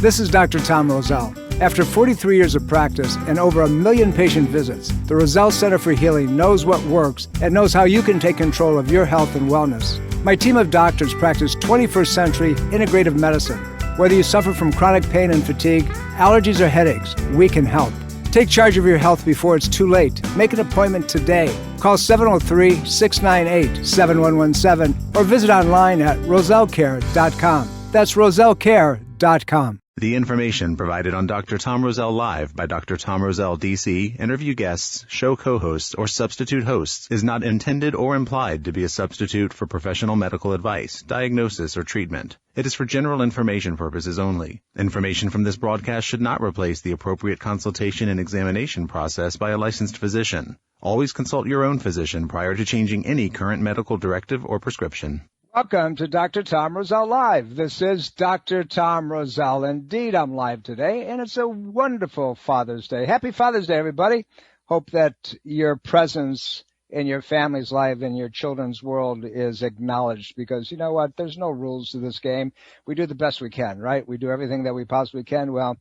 This is Dr. Tom Roselle. After 43 years of practice and over 1 million patient visits, the Roselle Center for Healing knows what works and knows how you can take control of your health and wellness. My team of doctors practice 21st century integrative medicine. Whether you suffer from chronic pain and fatigue, allergies or headaches, we can help. Take charge of your health before it's too late. Make an appointment today. Call 703-698-7117 or visit online at rosellecare.com. That's rosellecare.com. The information provided on Dr. Tom Roselle Live by Dr. Tom Roselle, D.C., interview guests, show co-hosts, or substitute hosts is not intended or implied to be a substitute for professional medical advice, diagnosis, or treatment. It is for general information purposes only. Information from this broadcast should not replace the appropriate consultation and examination process by a licensed physician. Always consult your own physician prior to changing any current medical directive or prescription. Welcome to Dr. Tom Roselle Live. This is Dr. Tom Roselle. Indeed, I'm live today, and it's a wonderful Father's Day. Happy Father's Day, everybody. Hope that your presence in your family's life and your children's world is acknowledged, because you know what? There's no rules to this game. We do the best we can, right? We do everything that we possibly can. Well,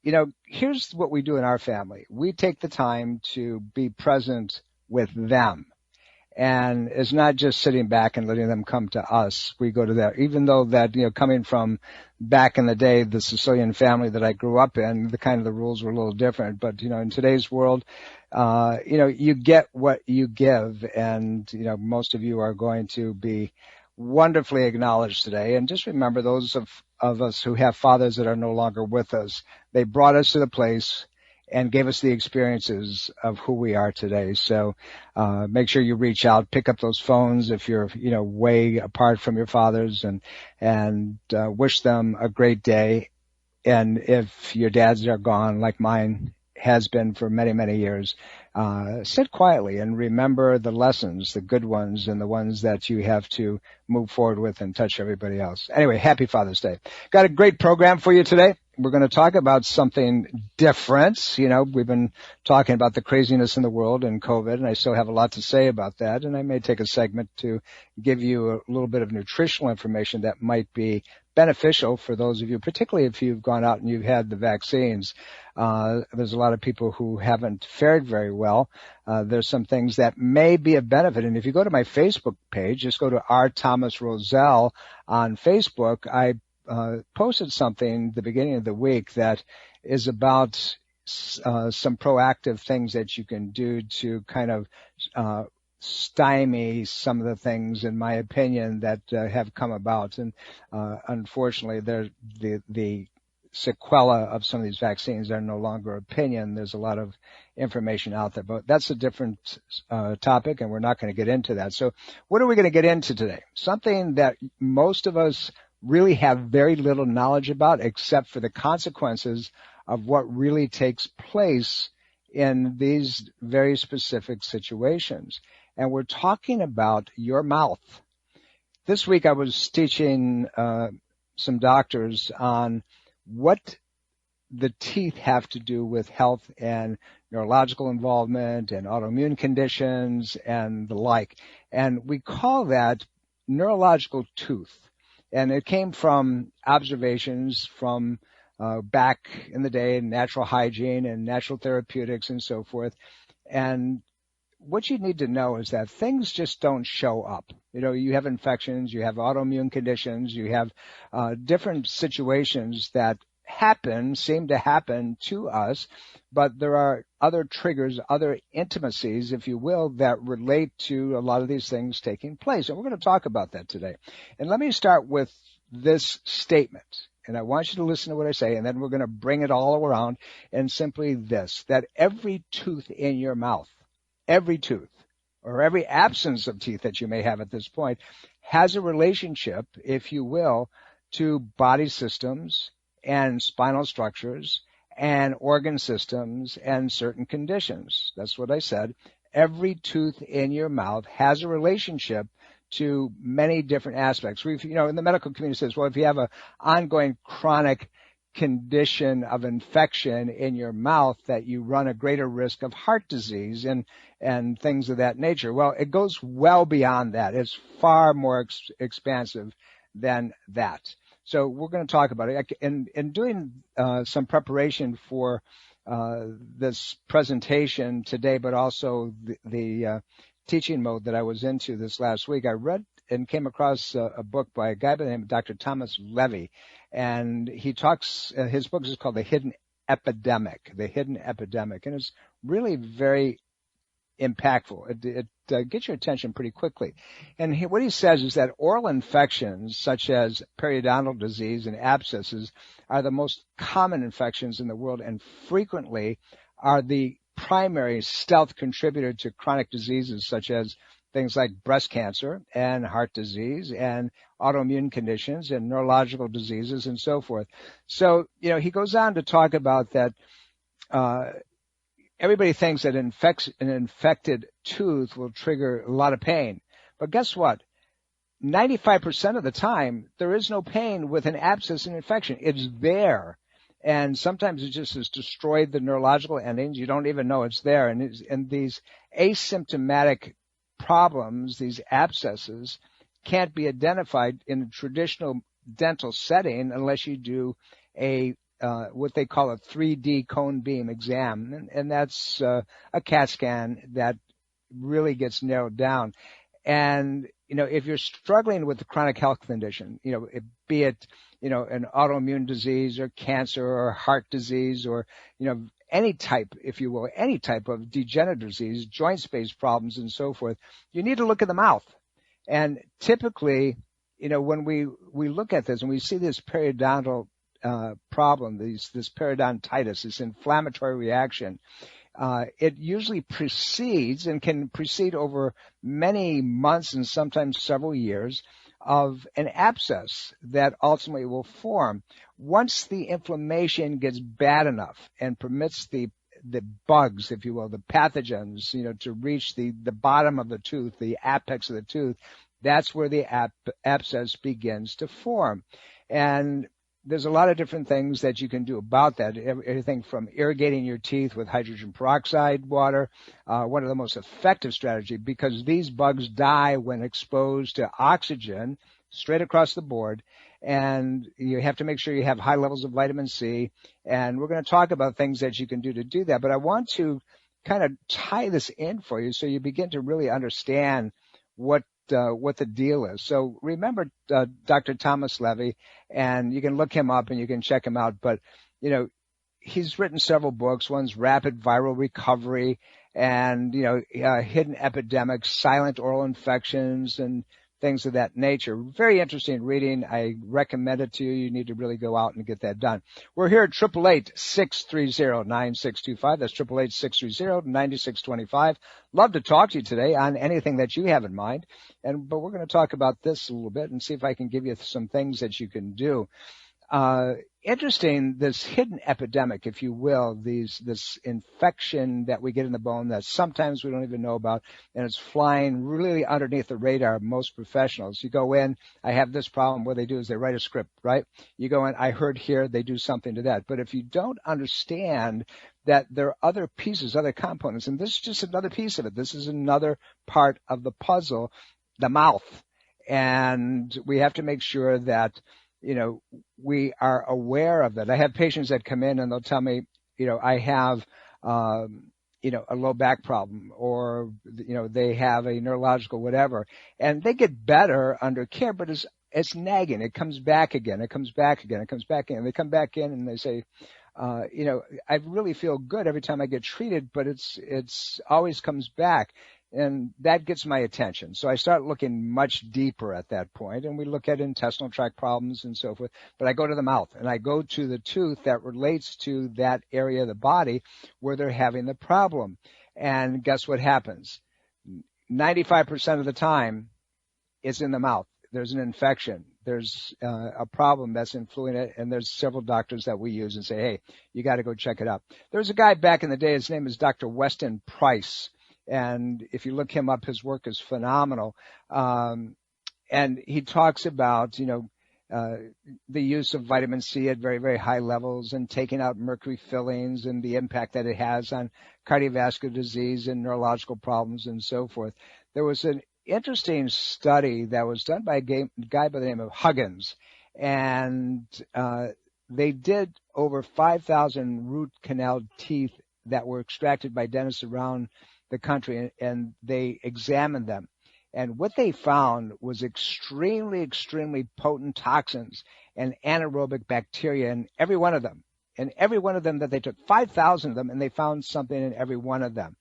you know, here's what we do in our family. We take the time to be present with them. And it's not just sitting back and letting them come to us. We go to that, even though that, you know, coming from back in the day, the Sicilian family that I grew up in, the rules were a little different. But, you know, in today's world, you know, you get what you give. And, you know, most of you are going to be wonderfully acknowledged today. And just remember, those of us who have fathers that are no longer with us, they brought us to the place and gave us the experiences of who we are today. So make sure you reach out, pick up those phones if you're, you know, way apart from your fathers, and wish them a great day. And if your dads are gone, like mine has been for many, many years, sit quietly and remember the lessons, the good ones and the ones that you have to move forward with and touch everybody else. Anyway, happy Father's Day. Got a great program for you today. We're going to talk about something different. You know, we've been talking about the craziness in the world and COVID, and I still have a lot to say about that. And I may take a segment to give you a little bit of nutritional information that might be beneficial for those of you, particularly if you've gone out and you've had the vaccines. There's a lot of people who haven't fared very well. There's some things that may be of benefit. And if you go to my Facebook page, just go to R. Thomas Roselle on Facebook. I posted something the beginning of the week that is about some proactive things that you can do to kind of stymie some of the things, in my opinion, that have come about. And unfortunately, the sequela of some of these vaccines are no longer opinion. There's a lot of information out there, but that's a different topic, and we're not going to get into that. So what are we going to get into today? Something that most of us really have very little knowledge about, except for the consequences of what really takes place in these very specific situations. And we're talking about your mouth. This week I was teaching some doctors on what the teeth have to do with health and neurological involvement and autoimmune conditions and the like. And we call that neurological tooth. And it came from observations from back in the day in natural hygiene and natural therapeutics and so forth. And what you need to know is that things just don't show up. You know, you have infections, you have autoimmune conditions, you have different situations that seem to happen to us, but there are other triggers, other intimacies, if you will, that relate to a lot of these things taking place. And we're going to talk about that today. And let me start with this statement. And I want you to listen to what I say, and then we're going to bring it all around. And simply this, that every tooth in your mouth, every tooth, or every absence of teeth that you may have at this point, has a relationship, if you will, to body systems and spinal structures and organ systems and certain conditions. That's what I said. Every tooth in your mouth has a relationship to many different aspects. We've, you know, in the medical community says, well, if you have an ongoing chronic condition of infection in your mouth, that you run a greater risk of heart disease and things of that nature. Well, it goes well beyond that. It's far more expansive than that. So we're going to talk about it. In doing some preparation for this presentation today, but also the teaching mode that I was into this last week, I read and came across a book by a guy by the name of Dr. Thomas Levy, and he talks. His book is called The Hidden Epidemic. The Hidden Epidemic, and it's really very impactful. It gets your attention pretty quickly. And what he says is that oral infections such as periodontal disease and abscesses are the most common infections in the world and frequently are the primary stealth contributor to chronic diseases such as things like breast cancer and heart disease and autoimmune conditions and neurological diseases and so forth. So, he goes on to talk about that everybody thinks that an infected tooth will trigger a lot of pain. But guess what? 95% of the time, there is no pain with an abscess and infection. It's there. And sometimes it just has destroyed the neurological endings. You don't even know it's there. And these asymptomatic problems, these abscesses, can't be identified in a traditional dental setting unless you do what they call a 3D cone beam exam. And that's a CAT scan that really gets narrowed down. And, if you're struggling with a chronic health condition, be it, an autoimmune disease or cancer or heart disease or, any type, if you will, any type of degenerative disease, joint space problems and so forth, you need to look at the mouth. And typically, when we look at this and we see this periodontal problem, this periodontitis, this inflammatory reaction, it usually precedes and can precede over many months and sometimes several years of an abscess that ultimately will form. Once the inflammation gets bad enough and permits the bugs, if you will, the pathogens, to reach the bottom of the tooth, the apex of the tooth, that's where the abscess begins to form. And there's a lot of different things that you can do about that. Everything from irrigating your teeth with hydrogen peroxide water, one of the most effective strategies, because these bugs die when exposed to oxygen straight across the board. And you have to make sure you have high levels of vitamin C. And we're going to talk about things that you can do to do that. But I want to kind of tie this in for you so you begin to really understand what the deal is. So remember Dr. Thomas Levy, and you can look him up and you can check him out. But, he's written several books. One's Rapid Viral Recovery and, Hidden Epidemics, Silent Oral Infections, and things of that nature. Very interesting reading. I recommend it to you. You need to really go out and get that done. We're here at 888-630-9625. That's 888-630-9625. Love to talk to you today on anything that you have in mind. But we're going to talk about this a little bit and see if I can give you some things that you can do. Interesting, this hidden epidemic, if you will, this infection that we get in the bone that sometimes we don't even know about, and it's flying really underneath the radar of most professionals. You go in, I have this problem. What they do is they write a script, right? You go in, I heard here, they do something to that. But if you don't understand that there are other pieces, other components, and this is just another piece of it. This is another part of the puzzle, the mouth. And we have to make sure that we are aware of that. I have patients that come in and they'll tell me, I have, a low back problem or, they have a neurological whatever, and they get better under care, but it's nagging. It comes back again. It comes back again. It comes back in. They come back in and they say, I really feel good every time I get treated, but it's always comes back. And that gets my attention. So I start looking much deeper at that point, and we look at intestinal tract problems and so forth. But I go to the mouth, and I go to the tooth that relates to that area of the body where they're having the problem. And guess what happens? 95% of the time, it's in the mouth. There's an infection. There's a problem that's influencing it, and there's several doctors that we use and say, hey, you got to go check it out. There's a guy back in the day, his name is Dr. Weston Price. And if you look him up, his work is phenomenal. And he talks about, the use of vitamin C at very, very high levels and taking out mercury fillings and the impact that it has on cardiovascular disease and neurological problems and so forth. There was an interesting study that was done by a guy by the name of Huggins. And they did over 5,000 root canal teeth that were extracted by dentists around the country, and they examined them. And what they found was extremely, extremely potent toxins and anaerobic bacteria in every one of them. In every one of them that they took, 5,000 of them, and they found something in every one of them.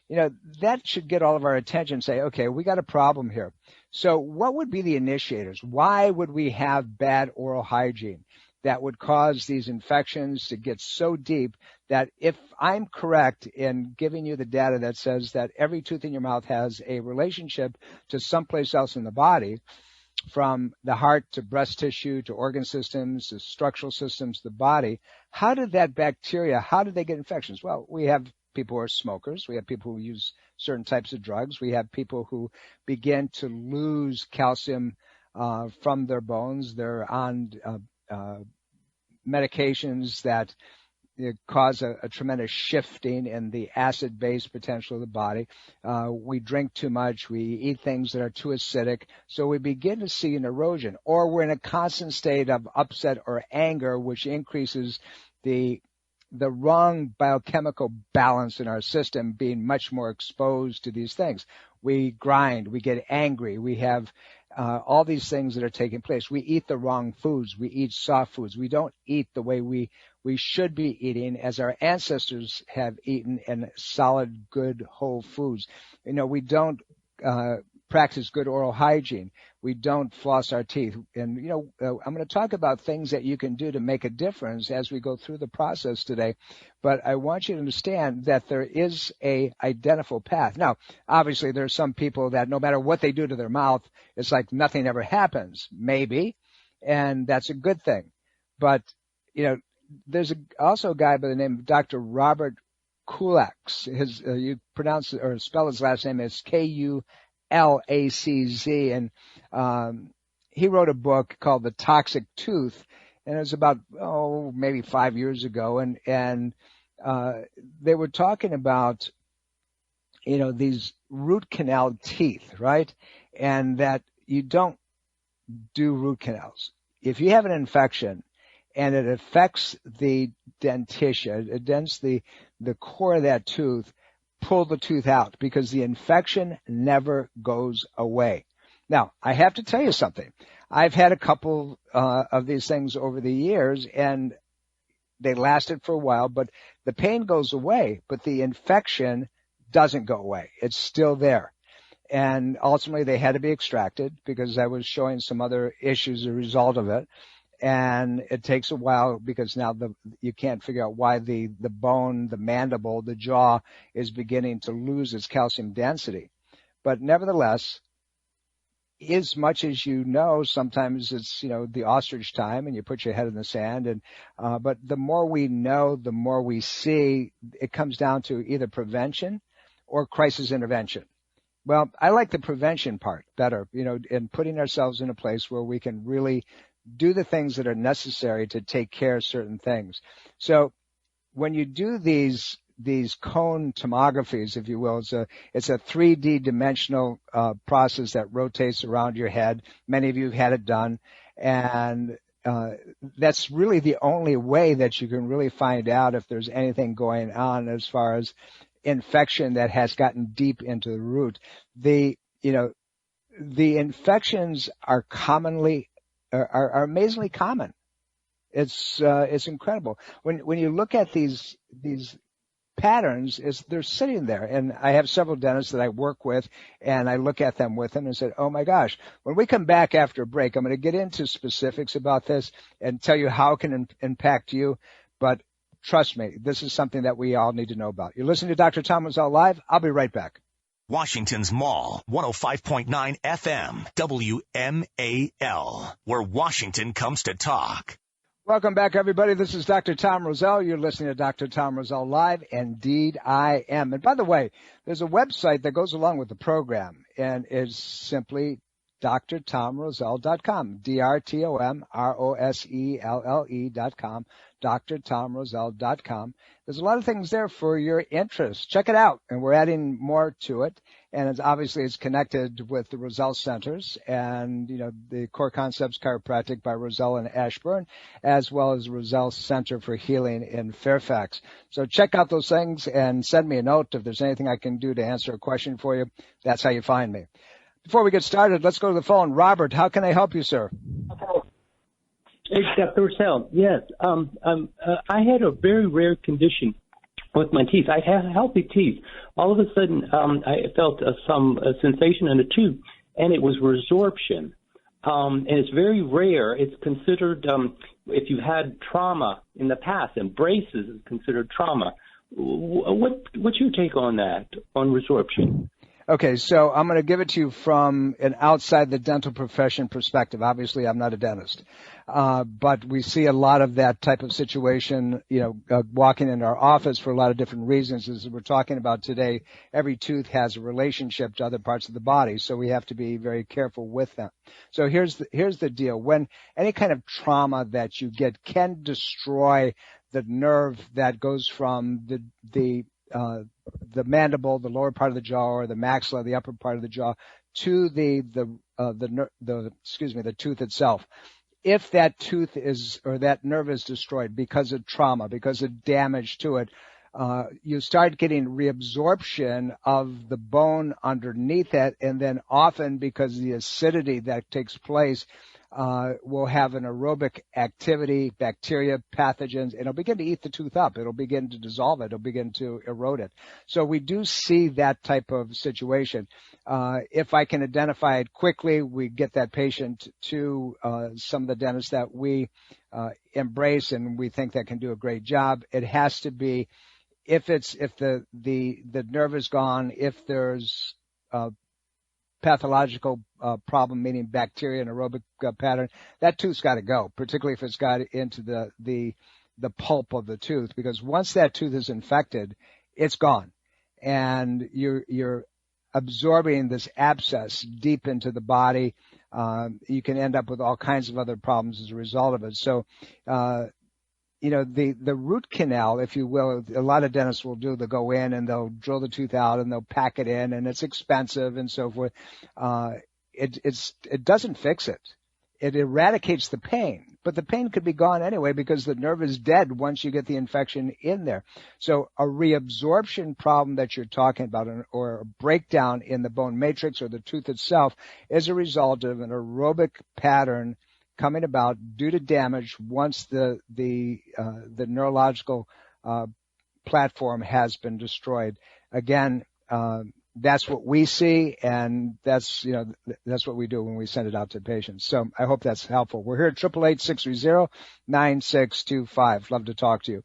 You know, that should get all of our attention, say, okay, we got a problem here. So what would be the initiators? Why would we have bad oral hygiene that would cause these infections to get so deep that if I'm correct in giving you the data that says that every tooth in your mouth has a relationship to someplace else in the body, from the heart to breast tissue to organ systems to structural systems, the body, how did that bacteria, how did they get infections? Well, we have people who are smokers. We have people who use certain types of drugs. We have people who begin to lose calcium from their bones. They're on medications that cause a tremendous shifting in the acid-base potential of the body. We drink too much. We eat things that are too acidic. So we begin to see an erosion. Or we're in a constant state of upset or anger, which increases the wrong biochemical balance in our system, being much more exposed to these things. We grind, we get angry, we have all these things that are taking place. We eat the wrong foods, we eat soft foods, we don't eat the way we should be eating as our ancestors have eaten in solid, good, whole foods. You know, we don't practice good oral hygiene. We don't floss our teeth. And, you know, I'm going to talk about things that you can do to make a difference as we go through the process today. But I want you to understand that there is a identifiable path. Now, obviously, there are some people that no matter what they do to their mouth, it's like nothing ever happens. Maybe. And that's a good thing. But, you know, there's also a guy by the name of Dr. Robert Kulacz. You pronounce it or spell his last name as Kulacz. And he wrote a book called The Toxic Tooth, and it was about maybe 5 years ago, and they were talking about, you know, these root canal teeth, right? And that you don't do root canals. If you have an infection and it affects the dentitia, it dents the core of that tooth, pull the tooth out, because the infection never goes away. Now, I have to tell you something. I've had a couple of these things over the years, and they lasted for a while, but the pain goes away, but the infection doesn't go away. It's still there. And ultimately, they had to be extracted because I was showing some other issues as a result of it. And it takes a while because now you can't figure out why the bone, the mandible, the jaw is beginning to lose its calcium density. But nevertheless, as much as you know, sometimes it's, you know, the ostrich time and you put your head in the sand. And but the more we know, the more we see, it comes down to either prevention or crisis intervention. Well, I like the prevention part better, you know, and putting ourselves in a place where we can really do the things that are necessary to take care of certain things. So when you do these cone tomographies, if you will, it's a 3D dimensional process that rotates around your head. Many of you have had it done, and that's really the only way that you can really find out if there's anything going on as far as infection that has gotten deep into the root. The infections are amazingly common. It's incredible. When you look at these patterns, they're sitting there. And I have several dentists that I work with, and I look at them with them and said, oh my gosh, when we come back after a break, I'm going to get into specifics about this and tell you how it can impact you. But trust me, this is something that we all need to know about. You're listening to Dr. Tom Roselle Live. I'll be right back. Washington's Mall, 105.9 FM, WMAL, where Washington comes to talk. Welcome back, everybody. This is Dr. Tom Roselle. You're listening to Dr. Tom Roselle Live. Indeed, I am. And by the way, there's a website that goes along with the program, and it's simply drtomroselle.com, drtomroselle.com, drtomroselle.com. There's a lot of things there for your interest. Check it out, and we're adding more to it. And it's connected with the Roselle Centers and, the Core Concepts Chiropractic by Roselle and Ashburn, as well as Roselle Center for Healing in Fairfax. So check out those things and send me a note if there's anything I can do to answer a question for you. That's how you find me. Before we get started, let's go to the phone. Robert, how can I help you, sir? Hey, Dr. Roselle. Yes, I had a very rare condition with my teeth. I have healthy teeth. All of a sudden, I felt some sensation in the tooth, and it was resorption. And it's very rare. It's considered, if you've had trauma in the past, and braces is considered trauma. What's your take on that, on resorption? Okay, so I'm going to give it to you from an outside the dental profession perspective. Obviously, I'm not a dentist, but we see a lot of that type of situation, walking in our office for a lot of different reasons. As we're talking about today, every tooth has a relationship to other parts of the body, so we have to be very careful with them. So here's the deal. When any kind of trauma that you get can destroy the nerve that goes from the mandible, the lower part of the jaw, or the maxilla, the upper part of the jaw, to the tooth itself. If that tooth or that nerve is destroyed because of trauma, because of damage to it, you start getting reabsorption of the bone underneath it, and then often because of the acidity that takes place, will have an aerobic activity, bacteria, pathogens, and it'll begin to eat the tooth up. It'll begin to dissolve it. It'll begin to erode it. So we do see that type of situation. If I can identify it quickly, we get that patient to some of the dentists that we embrace, and we think that can do a great job. It has to be if the nerve is gone, if there's pathological problem, meaning bacteria and aerobic pattern, that tooth's got to go, particularly if it's got into the pulp of the tooth, because once that tooth is infected, it's gone, and you're absorbing this abscess deep into the body. You can end up with all kinds of other problems as a result of it. So the root canal, if you will, a lot of dentists will do, they'll go in and they'll drill the tooth out and they'll pack it in, and it's expensive and so forth. It doesn't fix it. It eradicates the pain, but the pain could be gone anyway because the nerve is dead once you get the infection in there. So a reabsorption problem that you're talking about, or a breakdown in the bone matrix or the tooth itself, is a result of an aerobic pattern coming about due to damage once the neurological platform has been destroyed. Again, that's what we see, and that's what we do when we send it out to patients. So I hope that's helpful. We're here at 888-630-9625. Love to talk to you.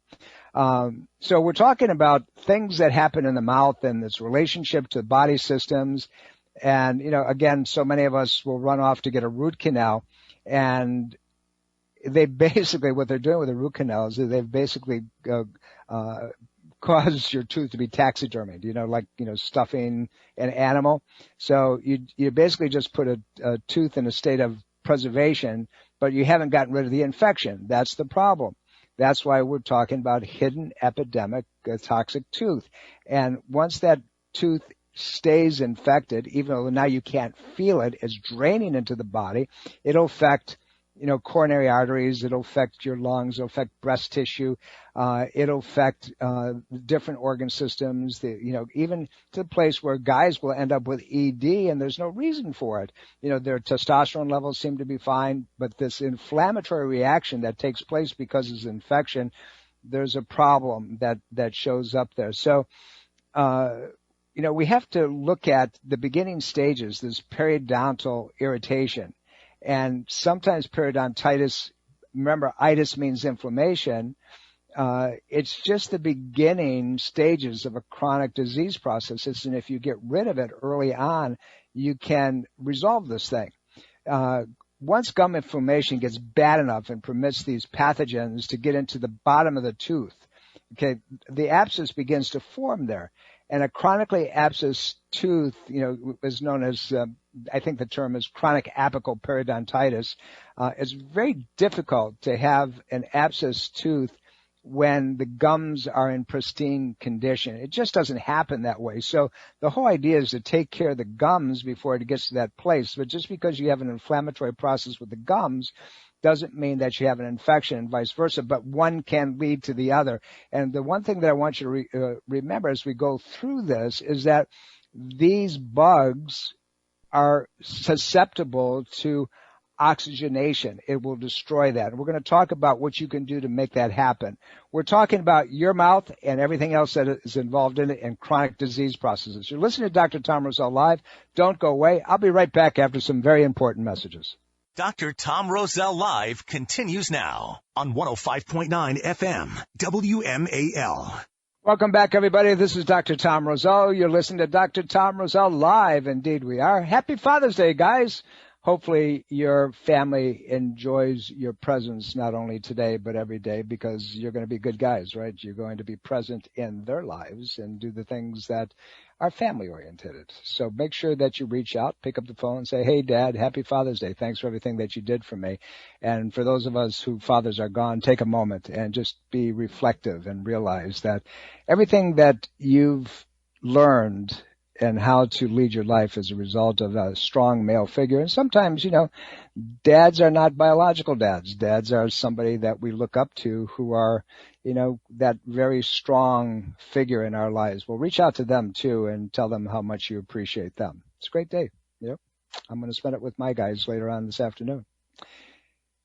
So we're talking about things that happen in the mouth and its relationship to body systems. And, again, so many of us will run off to get a root canal. And they basically, what they're doing with the root canal is they've basically caused your tooth to be taxidermied, like stuffing an animal. So you basically just put a tooth in a state of preservation, but you haven't gotten rid of the infection. That's the problem. That's why we're talking about hidden epidemic toxic tooth. And once that tooth stays infected, even though now you can't feel it, it's draining into the body, it'll affect, coronary arteries, it'll affect your lungs, it'll affect breast tissue, it'll affect different organ systems, even to the place where guys will end up with ED and there's no reason for it. Their testosterone levels seem to be fine, but this inflammatory reaction that takes place because of infection, there's a problem that shows up there. So, we have to look at the beginning stages, this periodontal irritation. And sometimes periodontitis, remember, itis means inflammation. It's just the beginning stages of a chronic disease process. And if you get rid of it early on, you can resolve this thing. Once gum inflammation gets bad enough and permits these pathogens to get into the bottom of the tooth, okay, the abscess begins to form there. And a chronically abscessed tooth, is known as, I think the term is chronic apical periodontitis. It's very difficult to have an abscessed tooth when the gums are in pristine condition. It just doesn't happen that way. So the whole idea is to take care of the gums before it gets to that place. But just because you have an inflammatory process with the gums doesn't mean that you have an infection and vice versa, but one can lead to the other. And the one thing that I want you to remember as we go through this is that these bugs are susceptible to oxygenation. It will destroy that. And we're going to talk about what you can do to make that happen. We're talking about your mouth and everything else that is involved in it and chronic disease processes. You're listening to Dr. Tom Roselle Live. Don't go away. I'll be right back after some very important messages. Dr. Tom Roselle Live continues now on 105.9 FM, WMAL. Welcome back, everybody. This is Dr. Tom Roselle. You're listening to Dr. Tom Roselle Live. Indeed, we are. Happy Father's Day, guys. Hopefully your family enjoys your presence not only today but every day, because you're going to be good guys, right? You're going to be present in their lives and do the things that are family oriented. So make sure that you reach out, pick up the phone and say, hey, Dad, happy Father's Day. Thanks for everything that you did for me. And for those of us whose fathers are gone, take a moment and just be reflective and realize that everything that you've learned and how to lead your life as a result of a strong male figure. And sometimes, dads are not biological dads. Dads are somebody that we look up to who are, that very strong figure in our lives. Well, reach out to them too and tell them how much you appreciate them. It's a great day. I'm going to spend it with my guys later on this afternoon.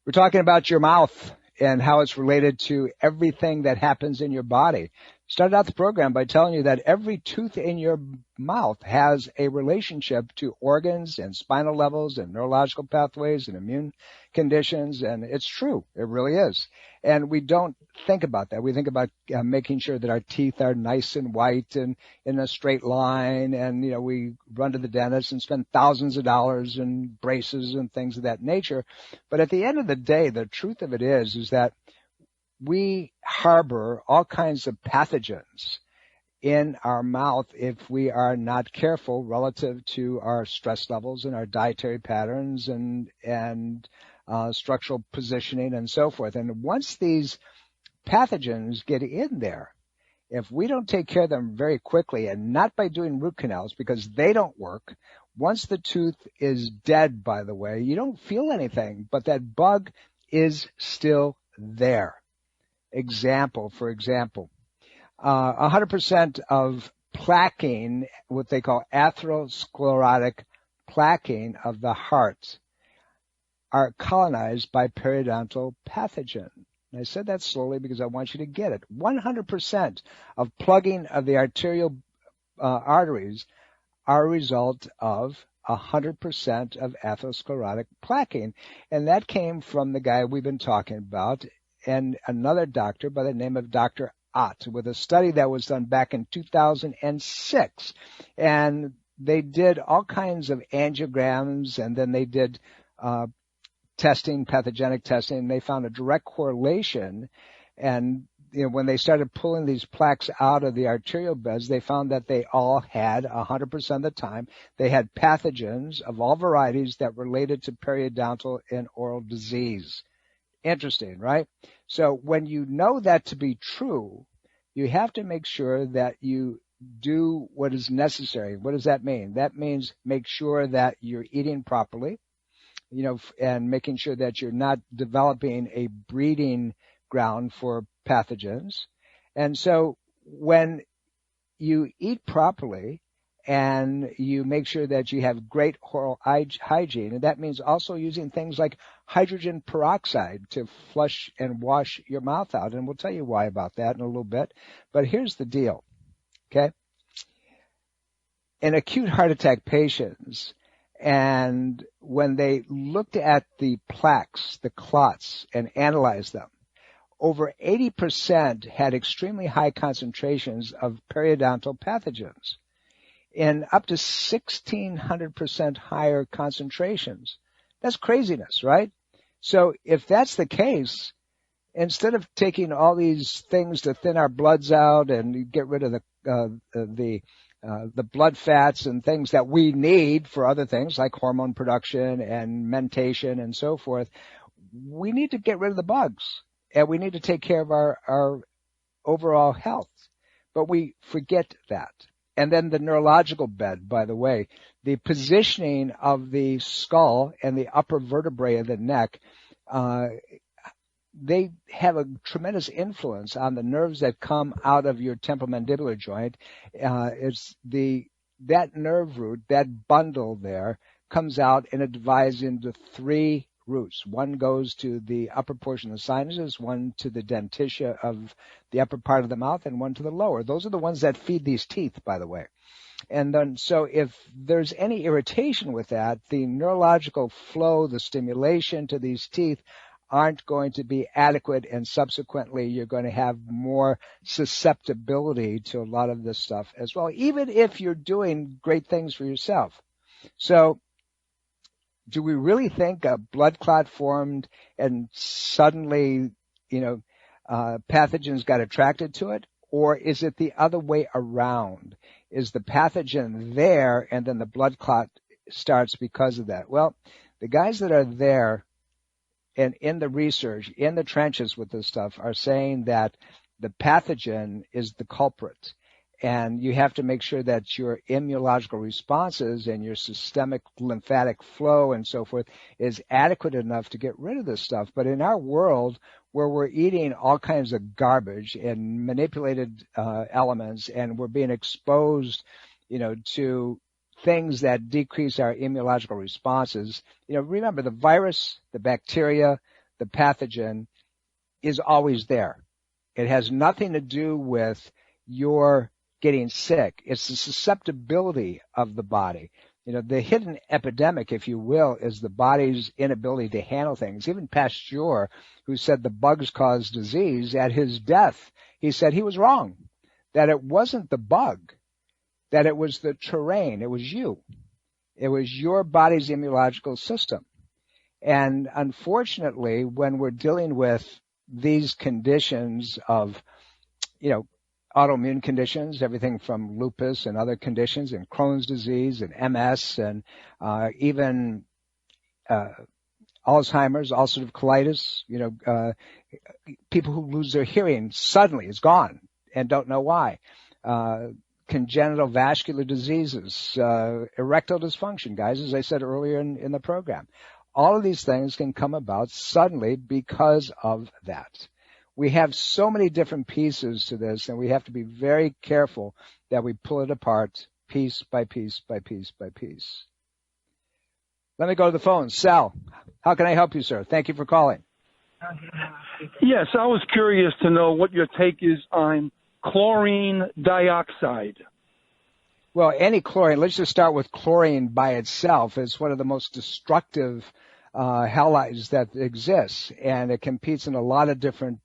We're talking about your mouth and how it's related to everything that happens in your body. Started out the program by telling you that every tooth in your mouth has a relationship to organs and spinal levels and neurological pathways and immune conditions. And it's true. It really is. And we don't think about that. We think about making sure that our teeth are nice and white and in a straight line. And, we run to the dentist and spend thousands of dollars in braces and things of that nature. But at the end of the day, the truth of it is that we harbor all kinds of pathogens in our mouth if we are not careful relative to our stress levels and our dietary patterns and structural positioning and so forth. And once these pathogens get in there, if we don't take care of them very quickly, and not by doing root canals because they don't work, once the tooth is dead, by the way, you don't feel anything, but that bug is still there. For example, 100% of plaquing, what they call atherosclerotic plaquing of the heart, are colonized by periodontal pathogen. And I said that slowly because I want you to get it. 100% of plugging of the arterial arteries are a result of 100% of atherosclerotic plaquing. And that came from the guy we've been talking about, and another doctor by the name of Dr. Ott, with a study that was done back in 2006. And they did all kinds of angiograms, and then they did pathogenic testing, and they found a direct correlation. And when they started pulling these plaques out of the arterial beds, they found that they all had 100% of the time, they had pathogens of all varieties that related to periodontal and oral disease. Interesting, right? So when you know that to be true, you have to make sure that you do what is necessary. What does that mean? That means make sure that you're eating properly, and making sure that you're not developing a breeding ground for pathogens. And so when you eat properly and you make sure that you have great oral hygiene, and that means also using things like hydrogen peroxide to flush and wash your mouth out. And we'll tell you why about that in a little bit. But here's the deal, okay? In acute heart attack patients, and when they looked at the plaques, the clots, and analyzed them, over 80% had extremely high concentrations of periodontal pathogens, in up to 1,600% higher concentrations. That's craziness, right? So if that's the case, instead of taking all these things to thin our bloods out and get rid of the blood fats and things that we need for other things like hormone production and mentation and so forth, we need to get rid of the bugs, and we need to take care of our overall health. But we forget that. And then the neurological bed, by the way, the positioning of the skull and the upper vertebrae of the neck, they have a tremendous influence on the nerves that come out of your temporomandibular joint. That nerve root, that bundle there, comes out and it divides into 3 roots. One goes to the upper portion of the sinuses, one to the denticula of the upper part of the mouth, and one to the lower. Those are the ones that feed these teeth, by the way. And then, so if there's any irritation with that, the neurological flow, the stimulation to these teeth aren't going to be adequate, and subsequently you're going to have more susceptibility to a lot of this stuff as well, even if you're doing great things for yourself. So do we really think a blood clot formed and suddenly, pathogens got attracted to it? Or is it the other way around? Is the pathogen there and then the blood clot starts because of that? Well, the guys that are there and in the research, in the trenches with this stuff, are saying that the pathogen is the culprit. And you have to make sure that your immunological responses and your systemic lymphatic flow and so forth is adequate enough to get rid of this stuff. But in our world, where we're eating all kinds of garbage and manipulated elements, and we're being exposed, to things that decrease our immunological responses, remember the virus, the bacteria, the pathogen is always there. It has nothing to do with your getting sick. It's the susceptibility of the body. The hidden epidemic, if you will, is the body's inability to handle things. Even Pasteur, who said the bugs cause disease, at his death, he said he was wrong, that it wasn't the bug, that it was the terrain. It was you. It was your body's immunological system. And unfortunately, when we're dealing with these conditions of, autoimmune conditions, everything from lupus and other conditions, and Crohn's disease and MS, and even Alzheimer's, ulcerative colitis, people who lose their hearing suddenly, it's gone and don't know why. Congenital vascular diseases, erectile dysfunction, guys, as I said earlier in the program. All of these things can come about suddenly because of that. We have so many different pieces to this, and we have to be very careful that we pull it apart piece by piece by piece by piece. Let me go to the phone. Sal, how can I help you, sir? Thank you for calling. Yes, I was curious to know what your take is on chlorine dioxide. Well, any chlorine, let's just start with chlorine by itself. It's one of the most destructive halides that exists, and it competes in a lot of different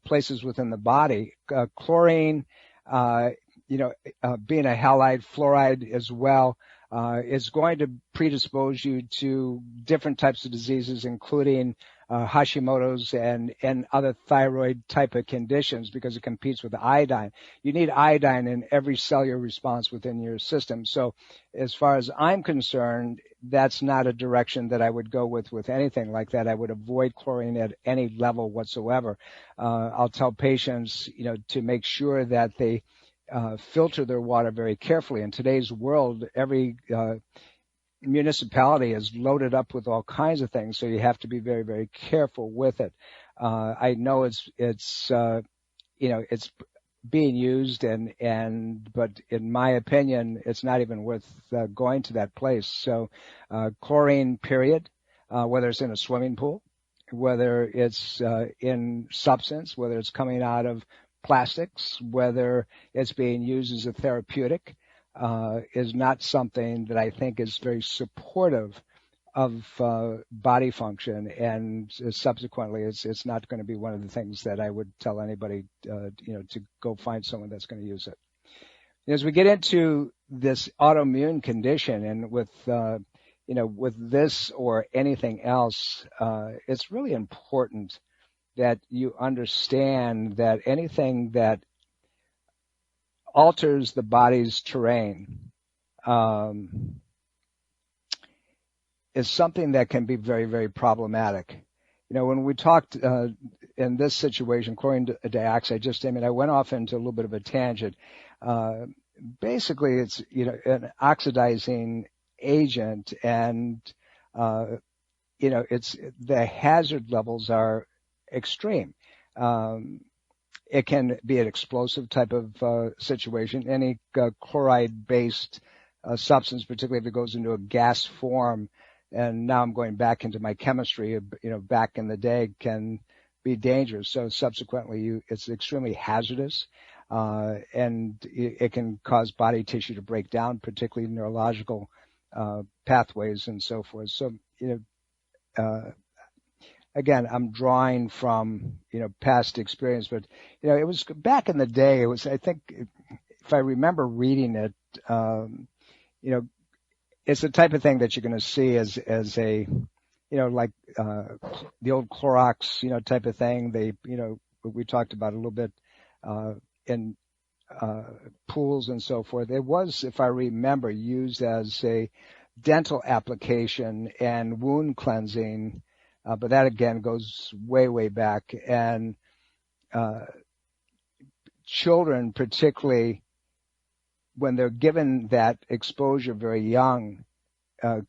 places within the body. Chlorine, being a halide, fluoride as well, is going to predispose you to different types of diseases, including Hashimoto's and other thyroid type of conditions, because it competes with iodine. You need iodine in every cellular response within your system. So as far as I'm concerned, that's not a direction that I would go with anything like that. I would avoid chlorine at any level whatsoever. I'll tell patients, to make sure that they filter their water very carefully. In today's world, every municipality is loaded up with all kinds of things, so you have to be very, very careful with it. I know it's being used, but in my opinion, it's not even worth going to that place. So, chlorine, period, whether it's in a swimming pool, whether it's in substance, whether it's coming out of plastics, whether it's being used as a therapeutic, is not something that I think is very supportive of body function, and subsequently it's not going to be one of the things that I would tell anybody to go find someone that's going to use it. As we get into this autoimmune condition, and with with this or anything else, it's really important that you understand that anything that alters the body's terrain is something that can be very, very problematic. You know, when we talked in this situation, chlorine dioxide, I went off into a little bit of a tangent. Basically, it's, you know, an oxidizing agent, and you know, it's the hazard levels are extreme. It can be an explosive type of situation. Any chloride-based substance, particularly if it goes into a gas form, and now I'm going back into my chemistry, you know, back in the day, can be dangerous. So subsequently, it's extremely hazardous, and it can cause body tissue to break down, particularly neurological pathways and so forth. So, you know, again, I'm drawing from, you know, past experience, but, you know, it was back in the day. It was, I think, if I remember reading it, you know, it's the type of thing that you're going to see as a, you know, like the old Clorox, you know, type of thing. They, you know, we talked about a little bit in pools and so forth. It was, if I remember, used as a dental application and wound cleansing, but that again goes way, way back. And children, particularly when they're given that exposure very young,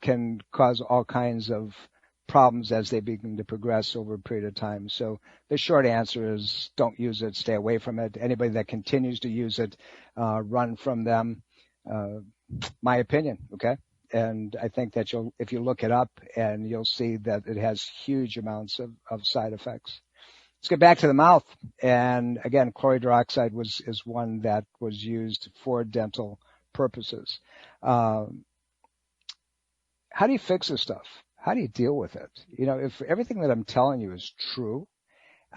can cause all kinds of problems as they begin to progress over a period of time. So the short answer is don't use it, stay away from it. Anybody that continues to use it, run from them. My opinion, okay? And I think that if you look it up, and you'll see that it has huge amounts of side effects. Let's get back to the mouth. And again, chlorine dioxide is one that was used for dental purposes. How do you fix this stuff? How do you deal with it? You know, if everything that I'm telling you is true,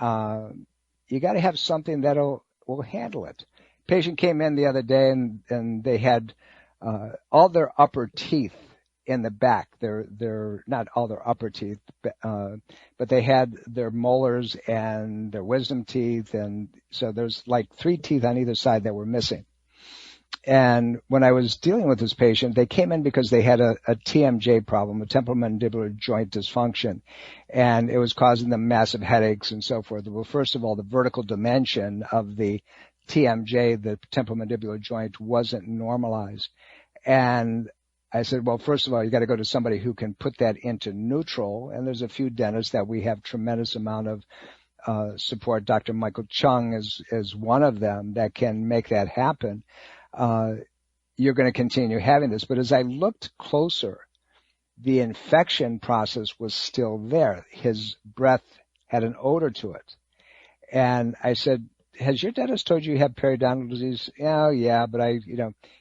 you got to have something will handle it. Patient came in the other day, and they had all their upper teeth in the back. They're not all their upper teeth, but they had their molars and their wisdom teeth, and so there's like 3 teeth on either side that were missing. And when I was dealing with this patient, they came in because they had a TMJ problem, a temporomandibular joint dysfunction, and it was causing them massive headaches and so forth. Well, first of all, the vertical dimension of the TMJ, the temporomandibular joint, wasn't normalized. And I said, well, first of all, you got to go to somebody who can put that into neutral. And there's a few dentists that we have tremendous amount of support. Dr. Michael Chung is one of them that can make that happen. You're going to continue having this. But as I looked closer, the infection process was still there. His breath had an odor to it. And I said, has your dentist told you have periodontal disease? Oh, yeah, but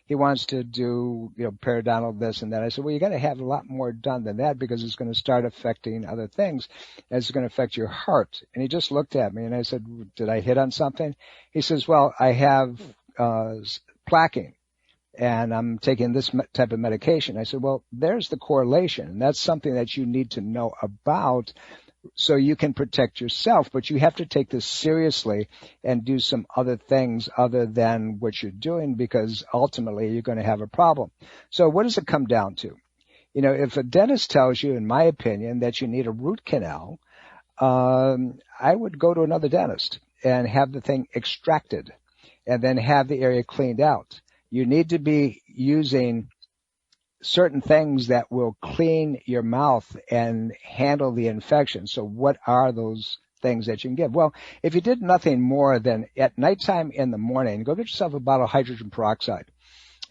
he wants to do, periodontal this and that. I said, well, you got to have a lot more done than that, because it's going to start affecting other things. It's going to affect your heart. And he just looked at me, and I said, did I hit on something? He says, well, I have plaquing, and I'm taking this type of medication. I said, well, there's the correlation, and that's something that you need to know about so you can protect yourself. But you have to take this seriously and do some other things other than what you're doing, because ultimately you're going to have a problem. So what does it come down to? If a dentist tells you, in my opinion, that you need a root canal, I would go to another dentist and have the thing extracted and then have the area cleaned out. You need to be using certain things that will clean your mouth and handle the infection. So what are those things that you can give? Well, if you did nothing more than at nighttime in the morning, go get yourself a bottle of hydrogen peroxide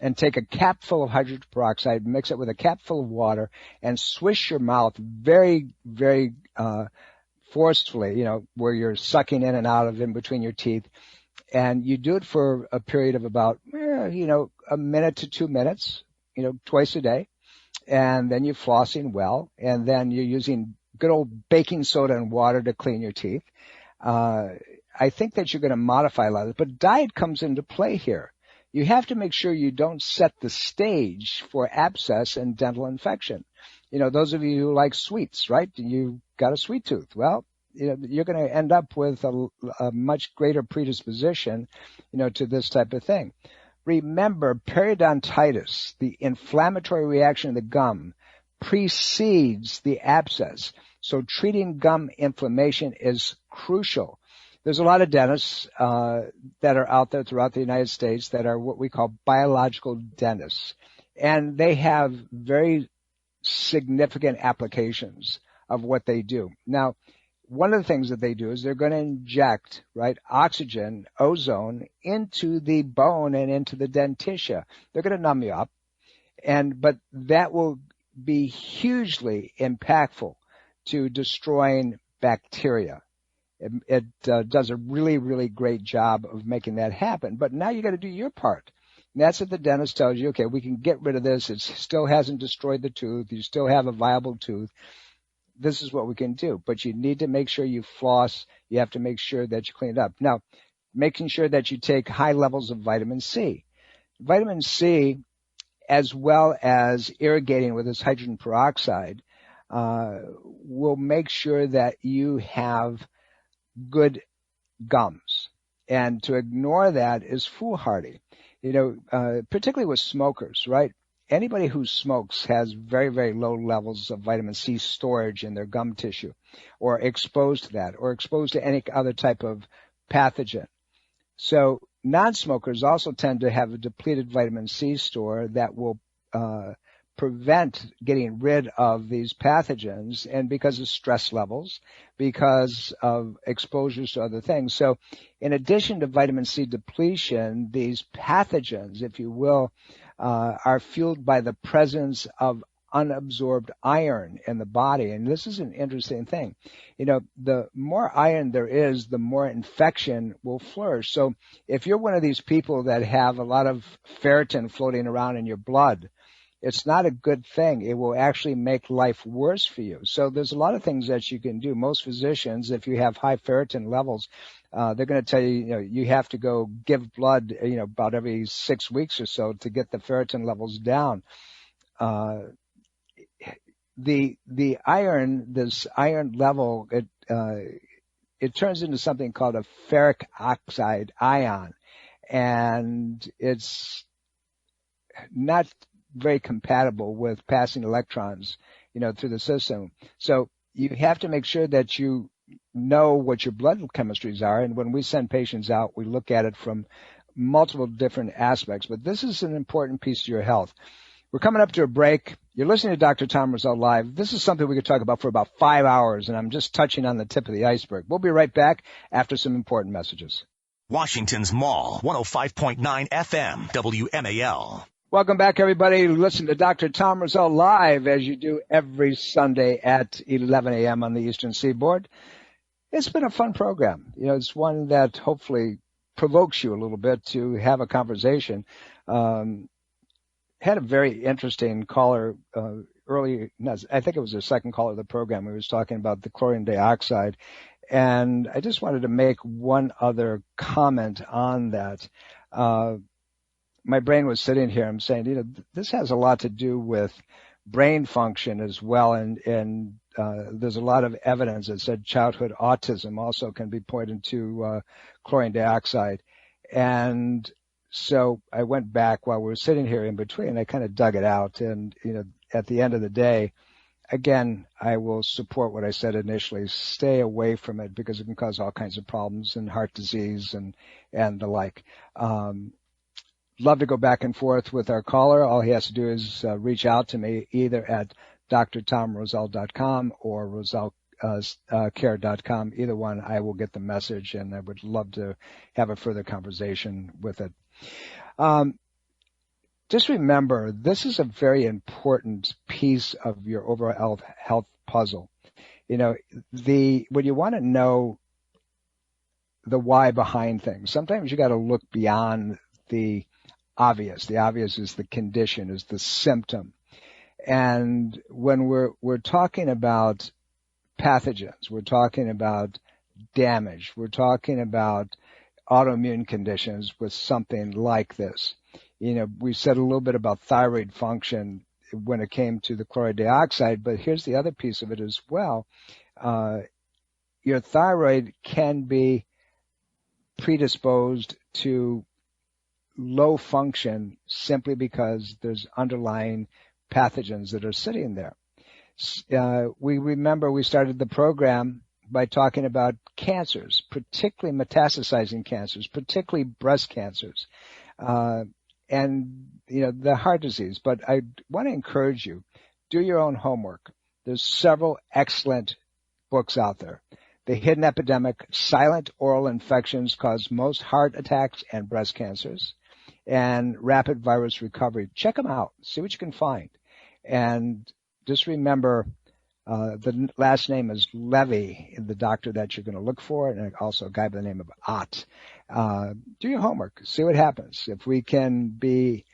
and take a cap full of hydrogen peroxide, mix it with a cap full of water, and swish your mouth very, very forcefully, where you're sucking in and out of in between your teeth. And you do it for a period of about, a minute to 2 minutes, twice a day. And then you're flossing well. And then you're using good old baking soda and water to clean your teeth. I think that you're going to modify a lot of it. But diet comes into play here. You have to make sure you don't set the stage for abscess and dental infection. Those of you who like sweets, right? You got a sweet tooth. Well, you're going to end up with a much greater predisposition, to this type of thing. Remember, periodontitis, the inflammatory reaction of the gum, precedes the abscess. So treating gum inflammation is crucial. There's a lot of dentists that are out there throughout the United States that are what we call biological dentists. And they have very significant applications of what they do. Now, one of the things that they do is they're going to inject, oxygen, ozone into the bone and into the dentitia. They're going to numb you up, but that will be hugely impactful to destroying bacteria. It does a really, really great job of making that happen. But now you got to do your part. And that's what the dentist tells you. Okay, we can get rid of this. It still hasn't destroyed the tooth. You still have a viable tooth. This is what we can do. But you need to make sure you floss. You have to make sure that you clean it up. Now, making sure that you take high levels of vitamin C. Vitamin C, as well as irrigating with this hydrogen peroxide, will make sure that you have good gums. And to ignore that is foolhardy. Particularly with smokers, right? Anybody who smokes has very, very low levels of vitamin C storage in their gum tissue, or exposed to that, or exposed to any other type of pathogen. So non-smokers also tend to have a depleted vitamin C store that will prevent getting rid of these pathogens, and because of stress levels, because of exposures to other things. So in addition to vitamin C depletion, these pathogens, if you will, are fueled by the presence of unabsorbed iron in the body. And this is an interesting thing. The more iron there is, the more infection will flourish. So if you're one of these people that have a lot of ferritin floating around in your blood, it's not a good thing. It will actually make life worse for you. So there's a lot of things that you can do. Most physicians, if you have high ferritin levels, they're going to tell you, you have to go give blood, about every 6 weeks or so to get the ferritin levels down. The iron, this iron level, it turns into something called a ferric oxide ion, and it's not very compatible with passing electrons, through the system. So you have to make sure that you know what your blood chemistries are. And when we send patients out, we look at it from multiple different aspects. But this is an important piece to your health. We're coming up to a break. You're listening to Dr. Tom Roselle Live. This is something we could talk about for about 5 hours, and I'm just touching on the tip of the iceberg. We'll be right back after some important messages. Washington's Mall, 105.9 FM, WMAL. Welcome back, everybody. Listen to Dr. Tom Roselle Live, as you do every Sunday at 11 a.m. on the Eastern Seaboard. It's been a fun program. It's one that hopefully provokes you a little bit to have a conversation. Had a very interesting caller early. I think it was the second caller of the program. He was talking about the chlorine dioxide. And I just wanted to make one other comment on that. My brain was sitting here. I'm saying, this has a lot to do with brain function as well. And there's a lot of evidence that said childhood autism also can be pointed to chlorine dioxide. And so I went back while we were sitting here in between. I kind of dug it out. And, at the end of the day, again, I will support what I said initially. Stay away from it because it can cause all kinds of problems and heart disease and the like. Love to go back and forth with our caller. All he has to do is reach out to me either at drtomroselle.com or rosellecare.com. Either one, I will get the message, and I would love to have a further conversation with it. Just remember, this is a very important piece of your overall health puzzle. When you want to know the why behind things, sometimes you got to look beyond the obvious. The obvious is the condition, is the symptom. And when we're talking about pathogens, we're talking about damage, we're talking about autoimmune conditions with something like this. We said a little bit about thyroid function when it came to the chloride dioxide, but here's the other piece of it as well. your thyroid can be predisposed to low function simply because there's underlying pathogens that are sitting there. We remember we started the program by talking about cancers, particularly metastasizing cancers, particularly breast cancers, and the heart disease. But I want to encourage you, do your own homework. There's several excellent books out there. The Hidden Epidemic, Silent Oral Infections Cause Most Heart Attacks and Breast Cancers, and Rapid Virus Recovery. Check them out. See what you can find. And just remember, the last name is Levy, the doctor that you're going to look for, and also a guy by the name of Ott. Do your homework. See what happens. If we can be,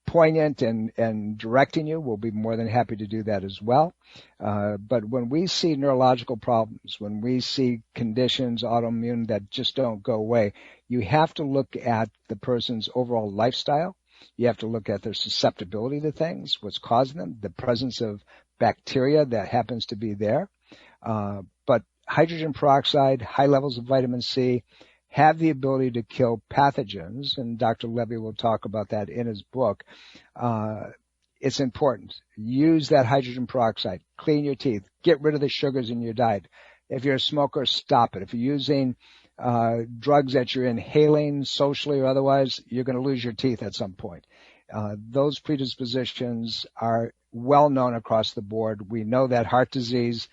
poignant and directing you, we'll be more than happy to do that as well. But when we see neurological problems, when we see conditions, autoimmune, that just don't go away, you have to look at the person's overall lifestyle. You have to look at their susceptibility to things, what's causing them, the presence of bacteria that happens to be there. But hydrogen peroxide, high levels of vitamin C, have the ability to kill pathogens, and Dr. Levy will talk about that in his book. It's important. Use that hydrogen peroxide. Clean your teeth. Get rid of the sugars in your diet. If you're a smoker, stop it. If you're using drugs that you're inhaling socially or otherwise, you're going to lose your teeth at some point. Those predispositions are well known across the board. We know that heart disease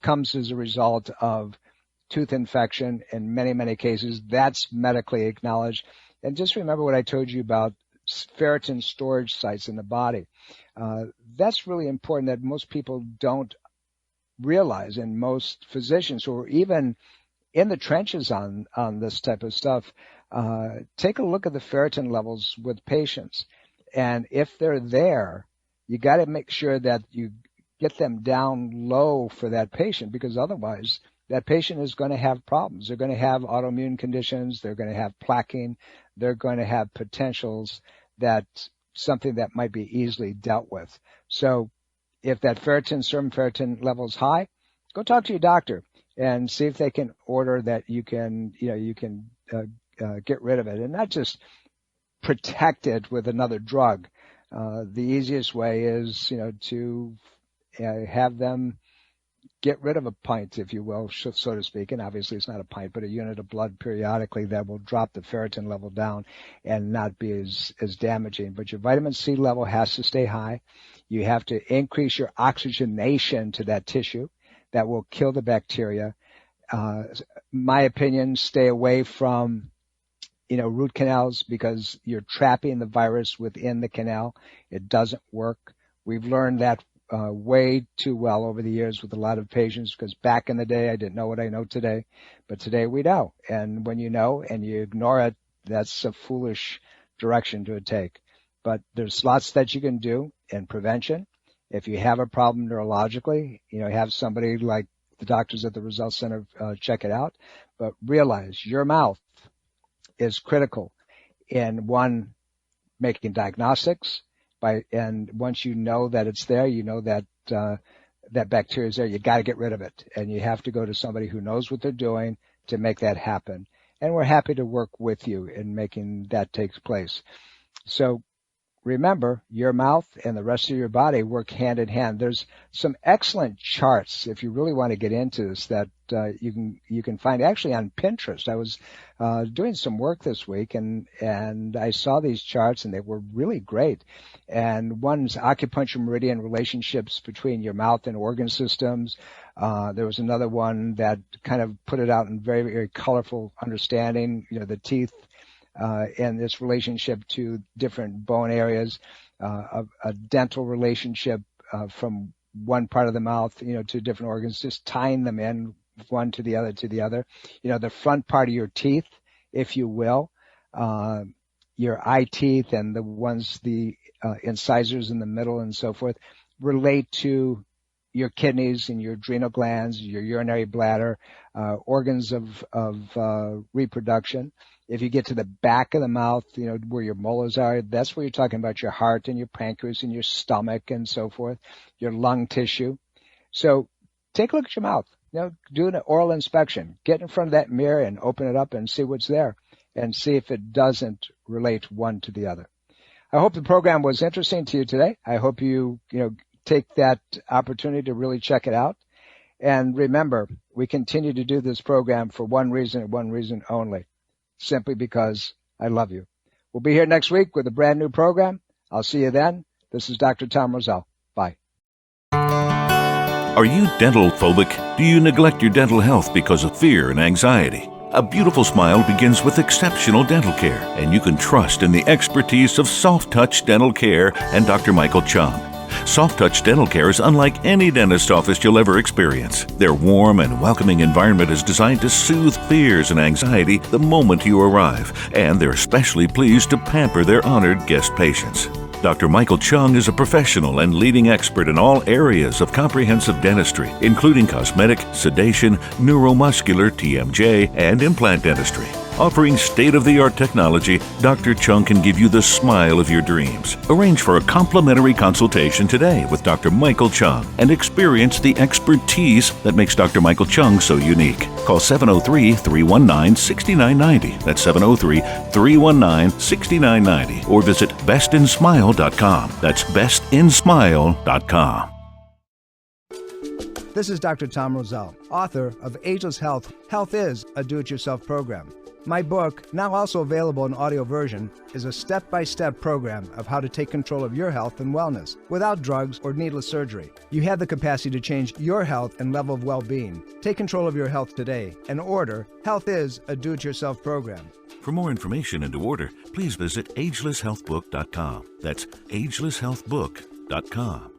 comes as a result of tooth infection in many, many cases. That's medically acknowledged. And just remember what I told you about ferritin storage sites in the body. That's really important that most people don't realize, and most physicians who are even in the trenches on this type of stuff, take a look at the ferritin levels with patients. And if they're there, you got to make sure that you get them down low for that patient, because otherwise that patient is going to have problems. They're going to have autoimmune conditions. They're going to have plaquing. They're going to have potentials that's something that might be easily dealt with. So if that serum ferritin level is high, go talk to your doctor and see if they can order that you can get rid of it, and not just protect it with another drug. The easiest way is, to have them get rid of a pint, if you will, so to speak. And obviously it's not a pint, but a unit of blood periodically that will drop the ferritin level down and not be as damaging. But your vitamin C level has to stay high. You have to increase your oxygenation to that tissue. That will kill the bacteria. My opinion, stay away from, root canals, because you're trapping the virus within the canal. It doesn't work. We've learned that way too well over the years with a lot of patients, because back in the day I didn't know what I know today, but today we know. And when you know and you ignore it, that's a foolish direction to take. But there's lots that you can do in prevention. If you have a problem neurologically, have somebody like the doctors at the Roselle Center check it out. But realize your mouth is critical in making diagnostics. And once you know that it's there, you know that that bacteria is there, you got to get rid of it. And you have to go to somebody who knows what they're doing to make that happen. And we're happy to work with you in making that take place. So remember, your mouth and the rest of your body work hand in hand. There's some excellent charts, if you really want to get into this, that you can find actually on Pinterest. I was doing some work this week, and I saw these charts, and they were really great. And one's acupuncture meridian relationships between your mouth and organ systems. There was another one that kind of put it out in very, very colorful understanding, the teeth, and this relationship to different bone areas, a dental relationship from one part of the mouth, to different organs, just tying them in one to the other the front part of your teeth, if you will, your eye teeth and the ones, the incisors in the middle and so forth, relate to your kidneys and your adrenal glands, your urinary bladder, organs of reproduction. If you get to the back of the mouth, where your molars are, that's where you're talking about your heart and your pancreas and your stomach and so forth, your lung tissue. So take a look at your mouth. Do an oral inspection. Get in front of that mirror and open it up and see what's there and see if it doesn't relate one to the other. I hope the program was interesting to you today. I hope you take that opportunity to really check it out. And remember, we continue to do this program for one reason and one reason only, simply because I love you. We'll be here next week with a brand new program. I'll see you then. This is Dr. Tom Roselle. Bye. Are you dental phobic? Do you neglect your dental health because of fear and anxiety? A beautiful smile begins with exceptional dental care, and you can trust in the expertise of Soft Touch Dental Care and Dr. Michael Chung. Soft Touch Dental Care is unlike any dentist office you'll ever experience. Their warm and welcoming environment is designed to soothe fears and anxiety the moment you arrive, and they're especially pleased to pamper their honored guest patients. Dr. Michael Chung is a professional and leading expert in all areas of comprehensive dentistry, including cosmetic, sedation, neuromuscular, TMJ, and implant dentistry. Offering state-of-the-art technology, Dr. Chung can give you the smile of your dreams. Arrange for a complimentary consultation today with Dr. Michael Chung and experience the expertise that makes Dr. Michael Chung so unique. Call 703-319-6990. That's 703-319-6990. Or visit bestinsmile.com. That's bestinsmile.com. This is Dr. Tom Roselle, author of Ageless Health. Health is a do-it-yourself program. My book, now also available in audio version, is a step-by-step program of how to take control of your health and wellness without drugs or needless surgery. You have the capacity to change your health and level of well-being. Take control of your health today and order Health is a Do-It-Yourself program. For more information and to order, please visit agelesshealthbook.com. That's agelesshealthbook.com.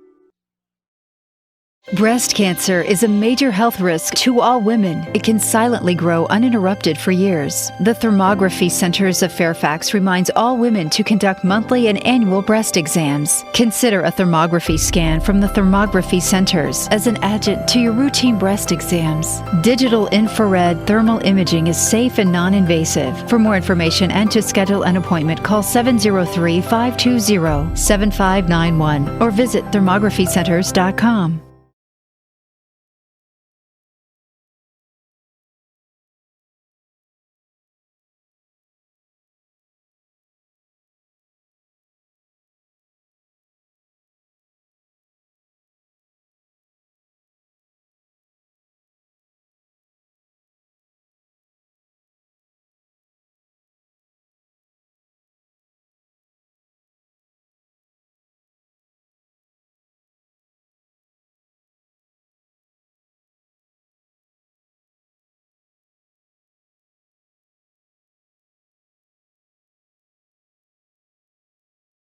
Breast cancer is a major health risk to all women. It can silently grow uninterrupted for years. The Thermography Centers of Fairfax reminds all women to conduct monthly and annual breast exams. Consider a thermography scan from the Thermography Centers as an adjunct to your routine breast exams. Digital infrared thermal imaging is safe and non-invasive. For more information and to schedule an appointment, call 703-520-7591 or visit thermographycenters.com.